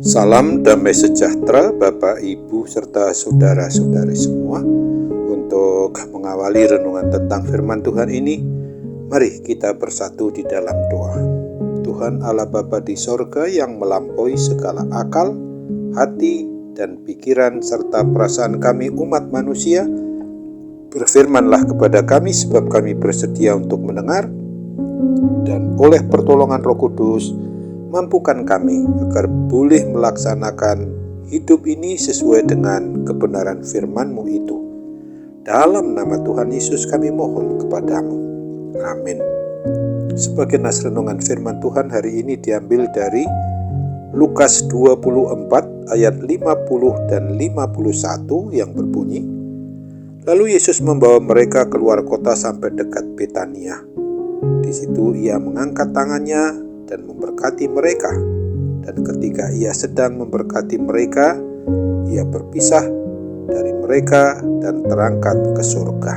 Salam damai sejahtera Bapak, Ibu, serta saudara-saudari semua. Untuk mengawali renungan tentang firman Tuhan ini, mari kita bersatu di dalam doa. Tuhan Allah Bapa di sorga yang melampaui segala akal, hati, dan pikiran serta perasaan kami umat manusia, berfirmanlah kepada kami sebab kami bersedia untuk mendengar, dan oleh pertolongan Roh Kudus mampukan kami agar boleh melaksanakan hidup ini sesuai dengan kebenaran firman-Mu itu. Dalam nama Tuhan Yesus kami mohon kepadamu. Amin. Sebagai nas renungan firman Tuhan hari ini diambil dari Lukas 24 ayat 50 dan 51 yang berbunyi, lalu Yesus membawa mereka keluar kota sampai dekat Betania. Di situ ia mengangkat tangannya dan memberkati mereka. Dan ketika ia sedang memberkati mereka, ia berpisah dari mereka dan terangkat ke surga.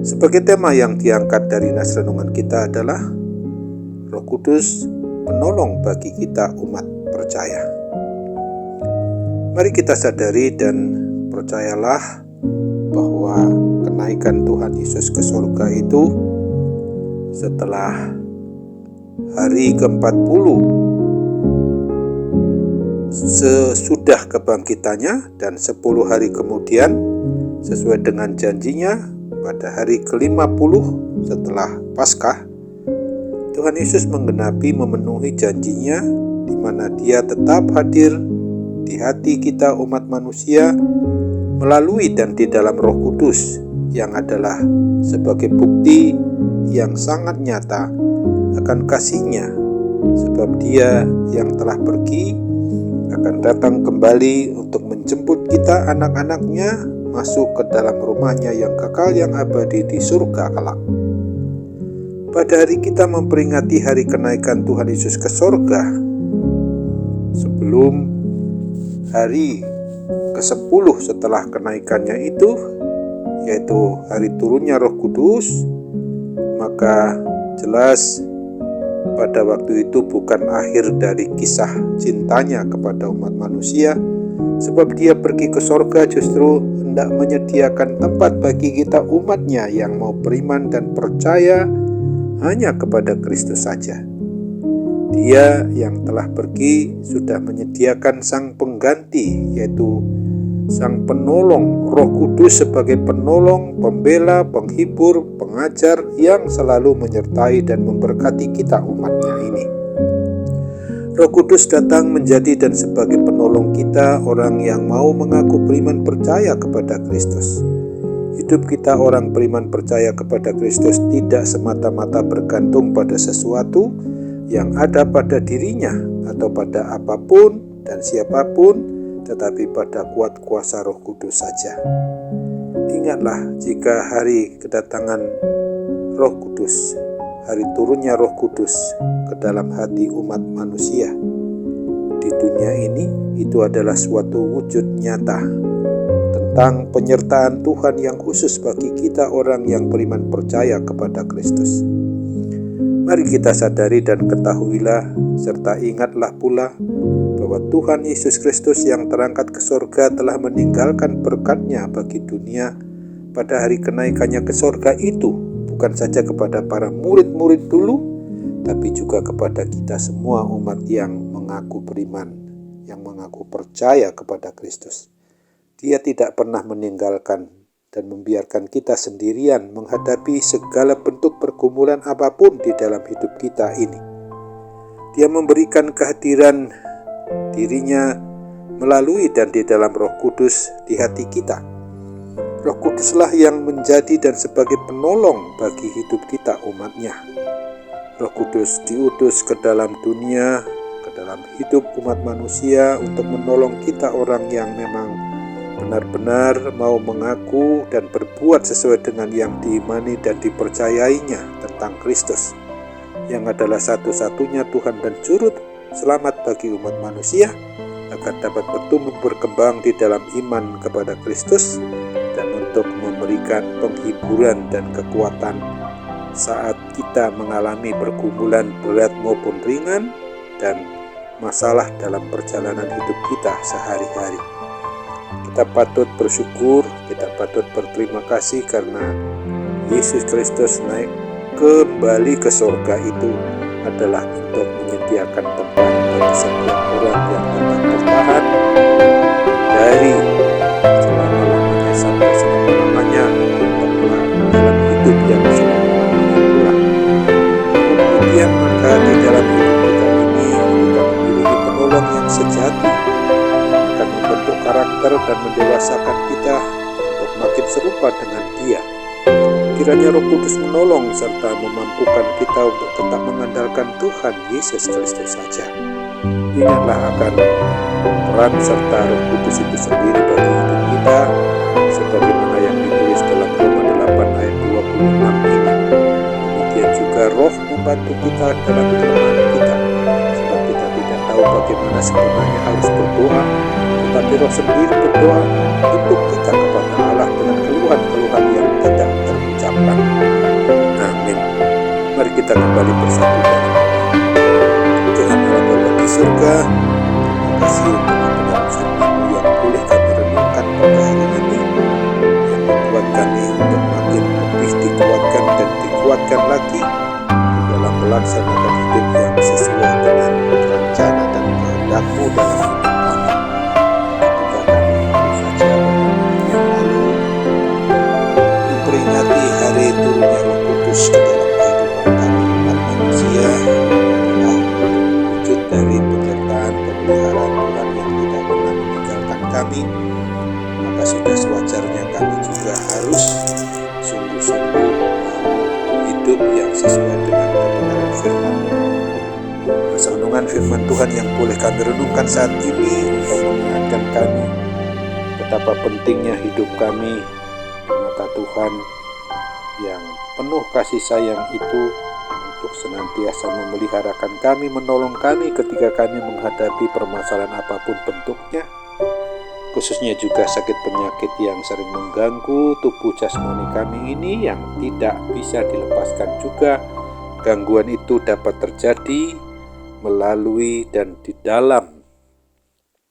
Sebagai tema yang diangkat dari nas renungan kita adalah Roh Kudus penolong bagi kita umat percaya. Mari kita sadari dan percayalah bahwa kenaikan Tuhan Yesus ke surga itu setelah hari ke-40 sesudah kebangkitannya, dan 10 hari kemudian sesuai dengan janjinya pada hari ke-50 setelah Paskah, Tuhan Yesus memenuhi janjinya, di mana Dia tetap hadir di hati kita umat manusia melalui dan di dalam Roh Kudus, yang adalah sebagai bukti yang sangat nyata akan kasih-Nya, sebab Dia yang telah pergi akan datang kembali untuk menjemput kita anak-anak-Nya masuk ke dalam rumah-Nya yang kekal, yang abadi di surga kelak. Pada hari kita memperingati hari kenaikan Tuhan Yesus ke surga, sebelum hari ke-10 setelah kenaikannya itu, yaitu hari turunnya Roh Kudus, maka jelas pada waktu itu bukan akhir dari kisah cintanya kepada umat manusia, sebab Dia pergi ke surga justru hendak menyediakan tempat bagi kita umat-Nya yang mau beriman dan percaya hanya kepada Kristus saja. Dia yang telah pergi sudah menyediakan sang pengganti, yaitu sang penolong Roh Kudus sebagai penolong, pembela, penghibur, pengajar yang selalu menyertai dan memberkati kita umatnya ini. Roh Kudus datang menjadi dan sebagai penolong kita, orang yang mau mengaku beriman percaya kepada Kristus. Hidup kita orang beriman percaya kepada Kristus tidak semata-mata bergantung pada sesuatu yang ada pada dirinya atau pada apapun dan siapapun, tetapi pada kuat kuasa Roh Kudus saja. Ingatlah, jika hari kedatangan Roh Kudus, hari turunnya Roh Kudus ke dalam hati umat manusia di dunia ini, itu adalah suatu wujud nyata tentang penyertaan Tuhan yang khusus bagi kita orang yang beriman percaya kepada Kristus. Mari kita sadari dan ketahuilah serta ingatlah pula bahwa Tuhan Yesus Kristus yang terangkat ke surga telah meninggalkan berkat-Nya bagi dunia pada hari kenaikannya ke surga itu, bukan saja kepada para murid-murid dulu, tapi juga kepada kita semua umat yang mengaku beriman, yang mengaku percaya kepada Kristus. Dia tidak pernah meninggalkan dan membiarkan kita sendirian menghadapi segala bentuk pergumulan apapun di dalam hidup kita ini. Dia memberikan kehadiran dirinya melalui dan di dalam Roh Kudus di hati kita. Roh Kuduslah yang menjadi dan sebagai penolong bagi hidup kita umat-Nya. Roh Kudus diutus ke dalam dunia, ke dalam hidup umat manusia untuk menolong kita orang yang memang benar-benar mau mengaku dan berbuat sesuai dengan yang diimani dan dipercayainya tentang Kristus, yang adalah satu-satunya Tuhan dan Juru Selamat bagi umat manusia, agar dapat bertumbuh berkembang di dalam iman kepada Kristus, dan untuk memberikan penghiburan dan kekuatan saat kita mengalami pergumulan berat maupun ringan, dan masalah dalam perjalanan hidup kita sehari-hari. Kita patut bersyukur, kita patut berterima kasih karena Yesus Kristus naik kembali ke surga itu adalah untuk menyediakan tempat bagi setiap orang yang tetap bertahan dari selama-lamanya sampai selama-lamanya dalam hidup yang selama-lamanya pula. Kemudian maka di dalam hidup kita ini kita memiliki penolong yang sejati akan membentuk karakter dan mendewasakan kita untuk makin serupa dengan Dia. Kiranya Roh Kudus menolong serta memampukan kita untuk tetap mengandalkan Tuhan Yesus Kristus saja. Ingatlah akan peran serta Roh Kudus itu sendiri bagi hidup kita, sebagaimana yang ditulis dalam Roma 8 ayat 26 ini. Demikian juga Roh membantu kita dalam kelemahan kita, sebab kita tidak tahu bagaimana sebenarnya harus berdoa, tetapi Roh sendiri berdoa untuk kita kepada Allah dengan keluhan-keluhan yang tidak terucapkan. Amin. Mari kita kembali bersatu dalam doa. Tuhan Allah Bapa di surga, terima kasih untuk kebenaran firman-Mu yang boleh kami renungkan pada hari ini, yang membuat kami untuk makin lebih dikuatkan dan dikuatkan lagi di dalam melaksanakan hidup yang sesuai dengan rencana dan kehendak-Mu dalam hidup kami. Ketika kami baru saja beberapa yang lalu memperingati hari turunnya Roh Kudus ke dalam kehidupan kami umat manusia, adalah wujud dari penyertaan pemeliharaan Tuhan yang tidak pernah meninggalkan kami, maka sudah sewajarnya kami juga harus sungguh-sungguh hidup yang sesuai dengan kebenaran firman-Mu. Renungan firman Tuhan yang boleh kami renungkan saat ini untuk mengingatkan kami betapa pentingnya hidup kami di mata Tuhan yang penuh kasih sayang itu untuk senantiasa memeliharakan kami, menolong kami ketika kami menghadapi permasalahan apapun bentuknya, khususnya juga sakit penyakit yang sering mengganggu tubuh jasmani kami ini yang tidak bisa dilepaskan juga. Gangguan itu dapat terjadi melalui dan di dalam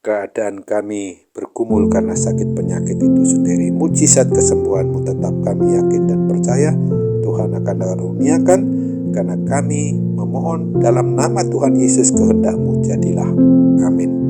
keadaan kami bergumul karena sakit penyakit itu sendiri. Mujizat kesembuhan-Mu tetap kami yakin dan percaya Tuhan akan karuniakan, karena kami memohon dalam nama Tuhan Yesus, kehendak-Mu jadilah. Amin.